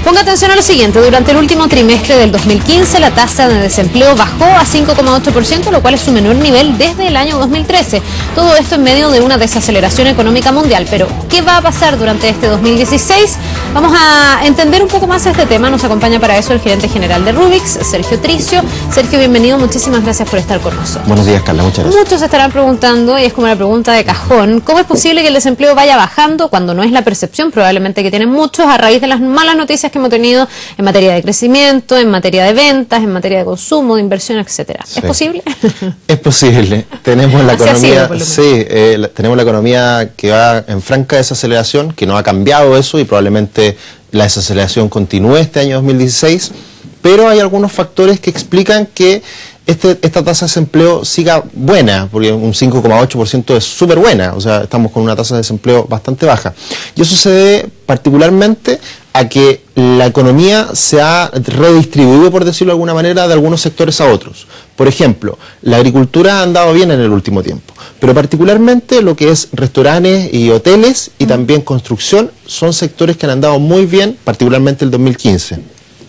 Ponga atención a lo siguiente, durante el último trimestre del 2015 la tasa de desempleo bajó a 5,8%, lo cual es su menor nivel desde el año 2013. Todo esto en medio de una desaceleración económica mundial. Pero, ¿qué va a pasar durante este 2016? Vamos a entender un poco más este tema. Nos acompaña para eso el gerente general de Rubix, Sergio Tricio. Sergio, bienvenido, muchísimas gracias por estar con nosotros. Buenos días, Carla, muchas gracias. Muchos se estarán preguntando, y es como la pregunta de cajón, ¿cómo es posible que el desempleo vaya bajando cuando no es la percepción probablemente que tienen muchos a raíz de las malas noticias que hemos tenido en materia de crecimiento, en materia de ventas, en materia de consumo, de inversión, etcétera? Sí. ¿Es posible? Es posible. Tenemos la economía, tenemos la economía que va en franca desaceleración, que no ha cambiado eso y probablemente la desaceleración continúe este año 2016, pero hay algunos factores que explican que esta tasa de desempleo siga buena, porque un 5,8% es súper buena, o sea, estamos con una tasa de desempleo bastante baja. Y eso se debe particularmente a que la economía se ha redistribuido, por decirlo de alguna manera, de algunos sectores a otros. Por ejemplo, la agricultura ha andado bien en el último tiempo, pero particularmente lo que es restaurantes y hoteles y también construcción son sectores que han andado muy bien, particularmente el 2015.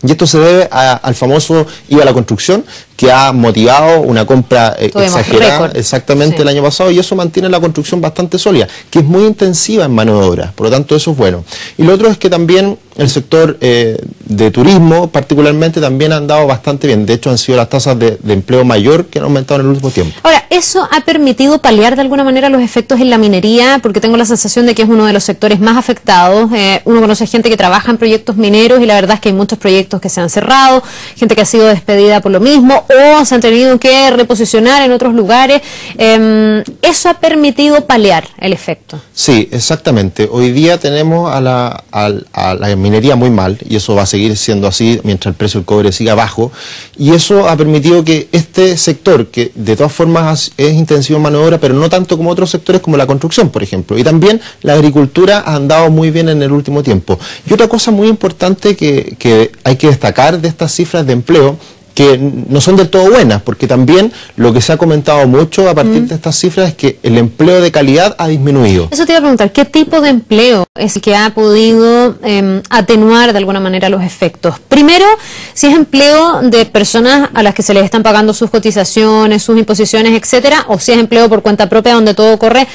Y esto se debe al famoso IVA a la construcción, que ha motivado una compra exagerada exactamente el año pasado, y eso mantiene la construcción bastante sólida, que es muy intensiva en mano de obra, por lo tanto eso es bueno. Y lo otro es que también el sector de turismo particularmente también ha andado bastante bien, de hecho han sido las tasas de empleo mayor que han aumentado en el último tiempo. Ahora, ¿eso ha permitido paliar de alguna manera los efectos en la minería? Porque tengo la sensación de que es uno de los sectores más afectados. Uno conoce gente que trabaja en proyectos mineros y la verdad es que hay muchos proyectos que se han cerrado, gente que ha sido despedida por lo mismo o se han tenido que reposicionar en otros lugares. ¿Eso ha permitido paliar el efecto? Sí, exactamente. Hoy día tenemos a la minería muy mal, y eso va a seguir siendo así mientras el precio del cobre siga bajo, y eso ha permitido que este sector, que de todas formas es intensivo en mano de obra, pero no tanto como otros sectores como la construcción, por ejemplo, y también la agricultura ha andado muy bien en el último tiempo. Y otra cosa muy importante que hay que destacar de estas cifras de empleo, que no son del todo buenas, porque también lo que se ha comentado mucho a partir de estas cifras es que el empleo de calidad ha disminuido. Eso te iba a preguntar, ¿qué tipo de empleo es el que ha podido atenuar de alguna manera los efectos? Primero, si es empleo de personas a las que se les están pagando sus cotizaciones, sus imposiciones, etcétera, o si es empleo por cuenta propia donde todo corre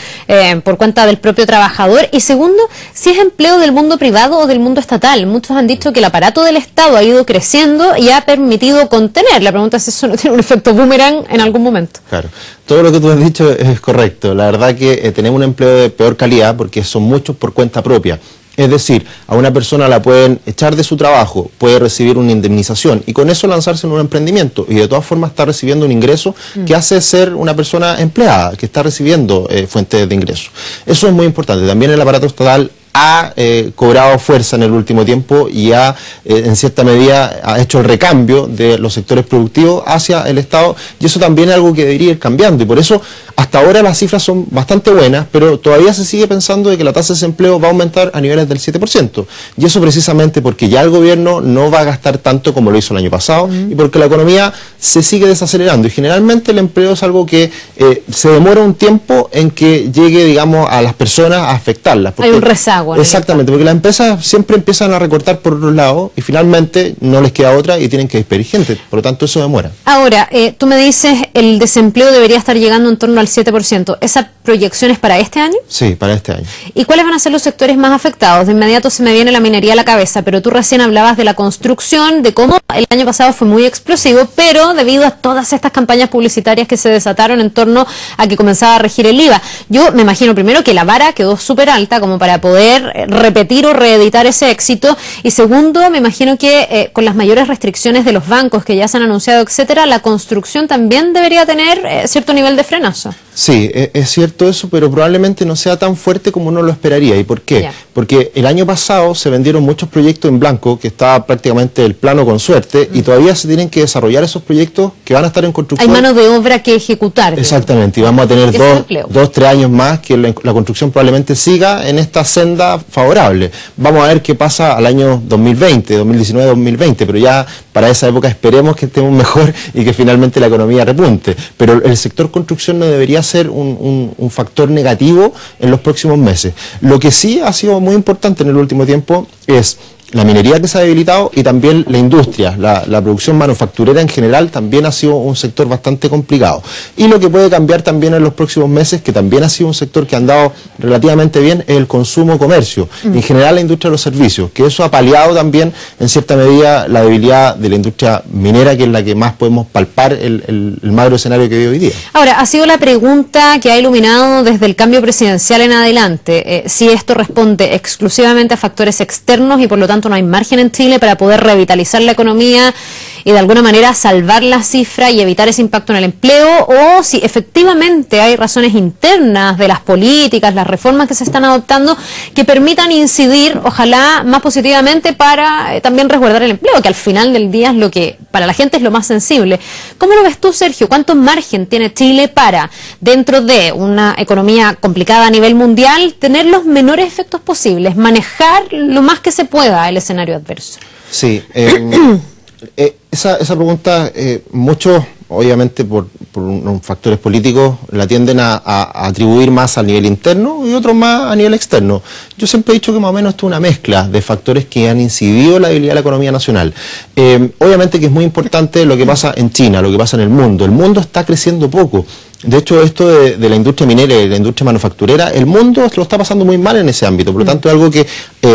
por cuenta del propio trabajador. Y segundo, si es empleo del mundo privado o del mundo estatal. Muchos han dicho que el aparato del Estado ha ido creciendo y ha permitido contener. La pregunta es si eso no tiene un efecto boomerang en algún momento. Claro, todo lo que tú has dicho es correcto. La verdad que tenemos un empleo de peor calidad porque son muchos por cuenta propia. Es decir, a una persona la pueden echar de su trabajo, puede recibir una indemnización y con eso lanzarse en un emprendimiento y de todas formas está recibiendo un ingreso que hace ser una persona empleada, que está recibiendo fuentes de ingreso. Eso es muy importante. También el aparato estatal ha cobrado fuerza en el último tiempo y en cierta medida ha hecho el recambio de los sectores productivos hacia el Estado, y eso también es algo que debería ir cambiando, y por eso hasta ahora las cifras son bastante buenas, pero todavía se sigue pensando de que la tasa de desempleo va a aumentar a niveles del 7%, y eso precisamente porque ya el gobierno no va a gastar tanto como lo hizo el año pasado, y porque la economía se sigue desacelerando, y generalmente el empleo es algo que se demora un tiempo en que llegue, digamos, a las personas a afectarlas. Hay un rezago. Exactamente, porque las empresas siempre empiezan a recortar por otros lados y finalmente no les queda otra y tienen que despedir gente, por lo tanto eso demora. Ahora, tú me dices el desempleo debería estar llegando en torno al 7%. ¿Esa proyección es para este año? Sí, para este año. ¿Y cuáles van a ser los sectores más afectados? De inmediato se me viene la minería a la cabeza, pero tú recién hablabas de la construcción, de cómo el año pasado fue muy explosivo, pero debido a todas estas campañas publicitarias que se desataron en torno a que comenzaba a regir el IVA. Yo me imagino primero que la vara quedó súper alta como para poder repetir o reeditar ese éxito, y segundo, me imagino que con las mayores restricciones de los bancos que ya se han anunciado, etcétera, la construcción también debería tener cierto nivel de frenazo. Sí, es cierto eso, pero probablemente no sea tan fuerte como uno lo esperaría. ¿Y por qué? Ya. Porque el año pasado se vendieron muchos proyectos en blanco, que estaba prácticamente el plano con suerte, y todavía se tienen que desarrollar esos proyectos que van a estar en construcción. Hay mano de obra que ejecutar. Exactamente, y vamos a tener 2-3 años más que la construcción probablemente siga en esta senda favorable. Vamos a ver qué pasa al año 2020, 2019-2020, pero ya para esa época esperemos que estemos mejor y que finalmente la economía repunte. Pero el sector construcción no debería ser un factor negativo en los próximos meses. Lo que sí ha sido muy importante en el último tiempo es la minería que se ha debilitado y también la industria, la producción manufacturera en general también ha sido un sector bastante complicado. Y lo que puede cambiar también en los próximos meses, que también ha sido un sector que ha andado relativamente bien, es el consumo-comercio. En general la industria de los servicios, que eso ha paliado también en cierta medida la debilidad de la industria minera, que es la que más podemos palpar el magro escenario que vive hoy día. Ahora, ha sido la pregunta que ha iluminado desde el cambio presidencial en adelante, si esto responde exclusivamente a factores externos y por lo tanto no hay margen en Chile para poder revitalizar la economía y de alguna manera salvar la cifra y evitar ese impacto en el empleo, o si efectivamente hay razones internas de las políticas, las reformas que se están adoptando que permitan incidir, ojalá más positivamente, para también resguardar el empleo, que al final del día es lo que para la gente es lo más sensible. ¿Cómo lo ves tú, Sergio? ¿Cuánto margen tiene Chile para, dentro de una economía complicada a nivel mundial, tener los menores efectos posibles, manejar lo más que se pueda el escenario adverso? Sí, esa pregunta, muchos, obviamente por factores políticos, la tienden a atribuir más al nivel interno y otros más a nivel externo. Yo siempre he dicho que más o menos esto es una mezcla de factores que han incidido en la debilidad de la economía nacional. Obviamente que es muy importante lo que pasa en China, lo que pasa en el mundo. El mundo está creciendo poco. De hecho, esto de la industria minera y de la industria manufacturera, el mundo lo está pasando muy mal en ese ámbito. Por lo tanto, es algo que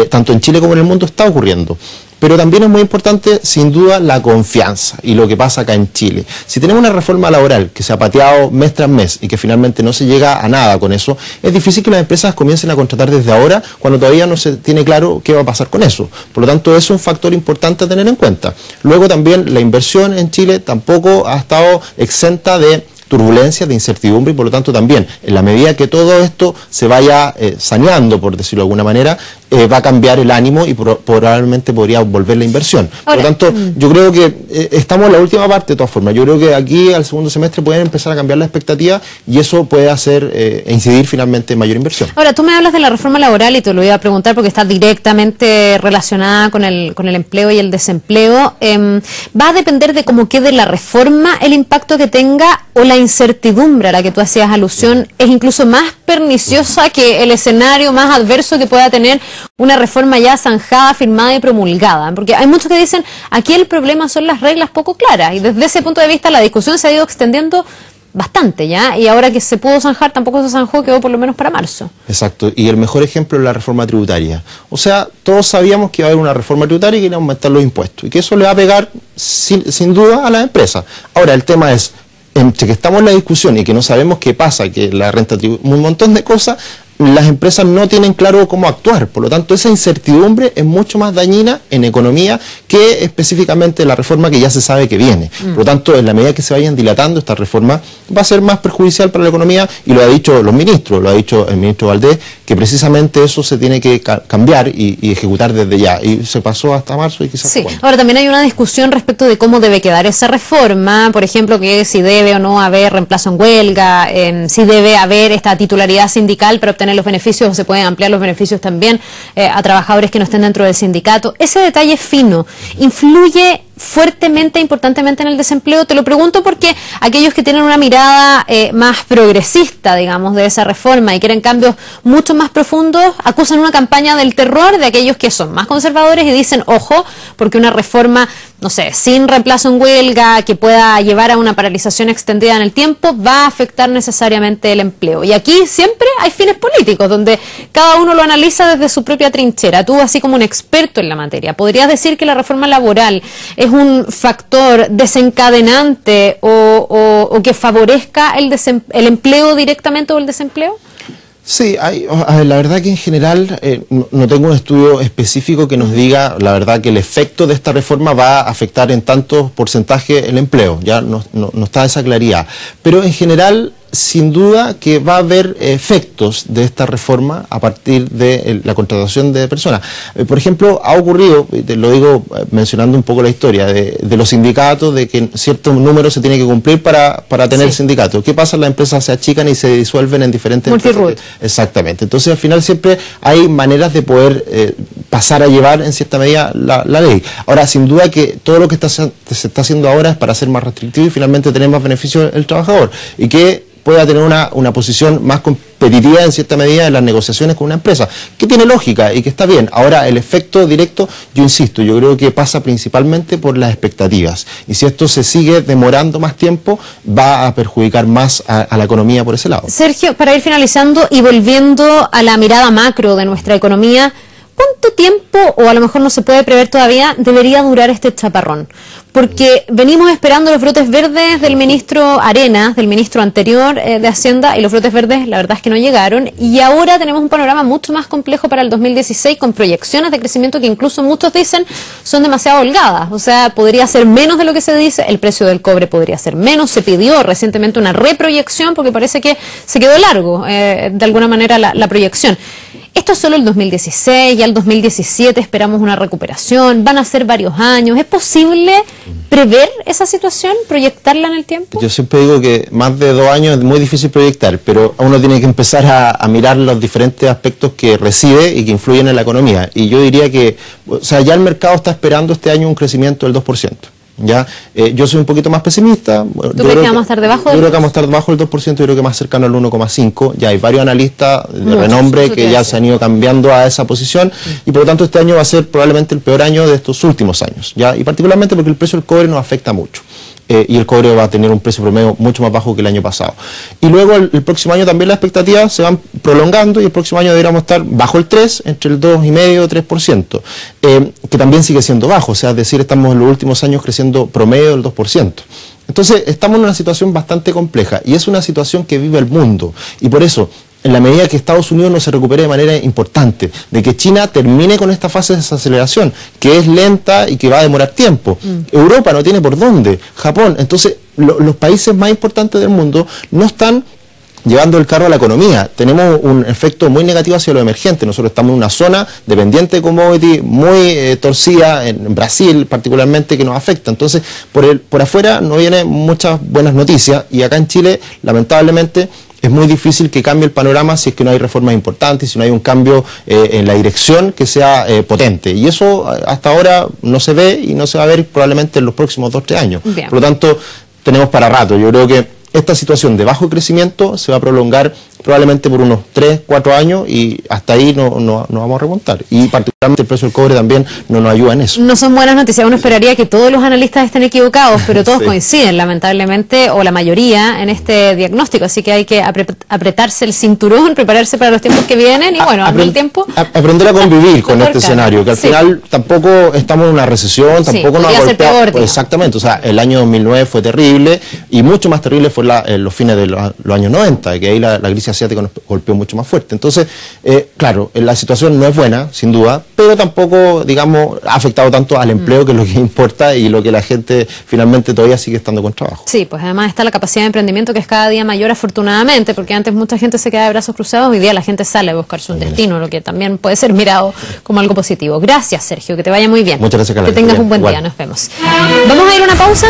tanto en Chile como en el mundo está ocurriendo. Pero también es muy importante, sin duda, la confianza y lo que pasa acá en Chile. Si tenemos una reforma laboral que se ha pateado mes tras mes y que finalmente no se llega a nada con eso, es difícil que las empresas comiencen a contratar desde ahora cuando todavía no se tiene claro qué va a pasar con eso. Por lo tanto, eso es un factor importante a tener en cuenta. Luego también la inversión en Chile tampoco ha estado exenta de turbulencias, de incertidumbre, y por lo tanto también, en la medida que todo esto se vaya saneando, por decirlo de alguna manera, va a cambiar el ánimo y probablemente podría volver la inversión. Por lo tanto, yo creo que estamos en la última parte de todas formas. Yo creo que aquí al segundo semestre pueden empezar a cambiar la expectativa y eso puede hacer incidir finalmente en mayor inversión. Ahora, tú me hablas de la reforma laboral y te lo iba a preguntar porque está directamente relacionada con el empleo y el desempleo. ¿Va a depender de cómo quede la reforma el impacto que tenga, o la incertidumbre a la que tú hacías alusión es incluso más perniciosa que el escenario más adverso que pueda tener una reforma ya zanjada, firmada y promulgada? Porque hay muchos que dicen, aquí el problema son las reglas poco claras, y desde ese punto de vista la discusión se ha ido extendiendo bastante ya, y ahora que se pudo zanjar, tampoco se zanjó, quedó por lo menos para marzo. Exacto, y el mejor ejemplo es la reforma tributaria. O sea, todos sabíamos que iba a haber una reforma tributaria y que iba a aumentar los impuestos, y que eso le va a pegar sin duda a las empresas. Ahora, el tema es, entre que estamos en la discusión y que no sabemos qué pasa, que la renta tributaria, un montón de cosas, las empresas no tienen claro cómo actuar. Por lo tanto, esa incertidumbre es mucho más dañina en economía que específicamente la reforma que ya se sabe que viene. Por lo tanto, en la medida que se vayan dilatando, esta reforma va a ser más perjudicial para la economía, y lo ha dicho los ministros, lo ha dicho el ministro Valdés, que precisamente eso se tiene que cambiar y ejecutar desde ya. Y se pasó hasta marzo y quizás... Sí, ahora también hay una discusión respecto de cómo debe quedar esa reforma, por ejemplo, que si debe o no haber reemplazo en huelga, si debe haber esta titularidad sindical para obtener los beneficios, o se pueden ampliar los beneficios también a trabajadores que no estén dentro del sindicato. Ese detalle fino influye fuertemente, importantemente en el desempleo. Te lo pregunto porque aquellos que tienen una mirada más progresista, digamos, de esa reforma y quieren cambios mucho más profundos, acusan una campaña del terror de aquellos que son más conservadores y dicen, ojo, porque una reforma, no sé, sin reemplazo en huelga, que pueda llevar a una paralización extendida en el tiempo, va a afectar necesariamente el empleo. Y aquí siempre hay fines políticos, donde cada uno lo analiza desde su propia trinchera. Tú, así como un experto en la materia, ¿podrías decir que la reforma laboral es un factor desencadenante o que favorezca el empleo directamente o el desempleo? Sí, la verdad que en general no tengo un estudio específico que nos diga la verdad que el efecto de esta reforma va a afectar en tanto porcentaje el empleo, ya no está esa claridad, pero en general sin duda que va a haber efectos de esta reforma a partir de la contratación de personas. Por ejemplo, ha ocurrido, te lo digo mencionando un poco la historia de los sindicatos, de que ciertos números se tiene que cumplir para tener sindicatos. ¿Qué pasa? Las empresas se achican y se disuelven en diferentes... Multiroot. Exactamente. Entonces, al final siempre hay maneras de poder pasar a llevar en cierta medida la ley. Ahora, sin duda que todo lo que se está haciendo ahora es para ser más restrictivo y finalmente tener más beneficio el trabajador. Y que pueda tener una posición más competitiva en cierta medida en las negociaciones con una empresa, que tiene lógica y que está bien. Ahora, el efecto directo, yo insisto, yo creo que pasa principalmente por las expectativas, y si esto se sigue demorando más tiempo, va a perjudicar más a la economía por ese lado. Sergio, para ir finalizando y volviendo a la mirada macro de nuestra economía, ¿cuánto tiempo, o a lo mejor no se puede prever todavía, debería durar este chaparrón? Porque venimos esperando los brotes verdes del ministro Arenas, del ministro anterior de Hacienda, y los brotes verdes la verdad es que no llegaron, y ahora tenemos un panorama mucho más complejo para el 2016, con proyecciones de crecimiento que incluso muchos dicen son demasiado holgadas. O sea, podría ser menos de lo que se dice, el precio del cobre podría ser menos, se pidió recientemente una reproyección porque parece que se quedó largo de alguna manera la proyección. Esto es solo el 2016, ya el 2017 esperamos una recuperación, van a ser varios años. ¿Es posible prever esa situación, proyectarla en el tiempo? Yo siempre digo que más de 2 años es muy difícil proyectar, pero uno tiene que empezar a mirar los diferentes aspectos que recibe y que influyen en la economía. Y yo diría que, o sea, ya el mercado está esperando este año un crecimiento del 2%. ¿Ya? Yo soy un poquito más pesimista. ¿Tú crees que vamos a estar debajo del 2%? Yo creo que vamos a estar debajo del 2%, yo creo que más cercano al 1,5%. Ya hay varios analistas de renombre que ya se han ido cambiando a esa posición, y por lo tanto este año va a ser probablemente el peor año de estos últimos años, ¿ya? Y particularmente porque el precio del cobre nos afecta mucho. Y el cobre va a tener un precio promedio mucho más bajo que el año pasado. Y luego el próximo año también las expectativas se van prolongando, y el próximo año deberíamos estar bajo el 3%, entre el 2,5% y 3%, que también sigue siendo bajo, o sea, es decir, estamos en los últimos años creciendo promedio del 2%. Entonces, estamos en una situación bastante compleja, y es una situación que vive el mundo, y por eso, en la medida que Estados Unidos no se recupere de manera importante, de que China termine con esta fase de desaceleración, que es lenta y que va a demorar tiempo. Europa no tiene por dónde, Japón. Entonces, los países más importantes del mundo no están llevando el carro a la economía. Tenemos un efecto muy negativo hacia lo emergente. Nosotros estamos en una zona dependiente de commodity muy torcida, en Brasil particularmente, que nos afecta. Entonces, por afuera no vienen muchas buenas noticias, y acá en Chile, lamentablemente, es muy difícil que cambie el panorama si es que no hay reformas importantes, si no hay un cambio en la dirección que sea potente. Y eso hasta ahora no se ve, y no se va a ver probablemente en los próximos 2 o 3 años. Bien. Por lo tanto, tenemos para rato. Yo creo que esta situación de bajo crecimiento se va a prolongar probablemente por unos 3 o 4 años, y hasta ahí no vamos a remontar. Y particularmente el precio del cobre también no nos ayuda en eso. No son buenas noticias. Uno esperaría que todos los analistas estén equivocados, pero todos coinciden, lamentablemente, o la mayoría, en este diagnóstico. Así que hay que apretarse el cinturón, prepararse para los tiempos que vienen, y bueno, el tiempo... Aprender a convivir con este escenario, que al final tampoco estamos en una recesión, tampoco nos ha golpeado. Exactamente, o sea, el año 2009 fue terrible, y mucho más terrible fue los fines de los años 90, que ahí la crisis asiática nos golpeó mucho más fuerte. Entonces, claro, la situación no es buena, sin duda, pero tampoco, digamos, ha afectado tanto al empleo, que es lo que importa y lo que la gente finalmente todavía sigue estando con trabajo. Sí, pues además está la capacidad de emprendimiento, que es cada día mayor, afortunadamente, porque antes mucha gente se quedaba de brazos cruzados, hoy día la gente sale a buscar su destino, lo que también puede ser mirado como algo positivo. Gracias, Sergio, que te vaya muy bien. Muchas gracias, Carla. Que tengas un buen día, nos vemos. Vamos a ir a una pausa.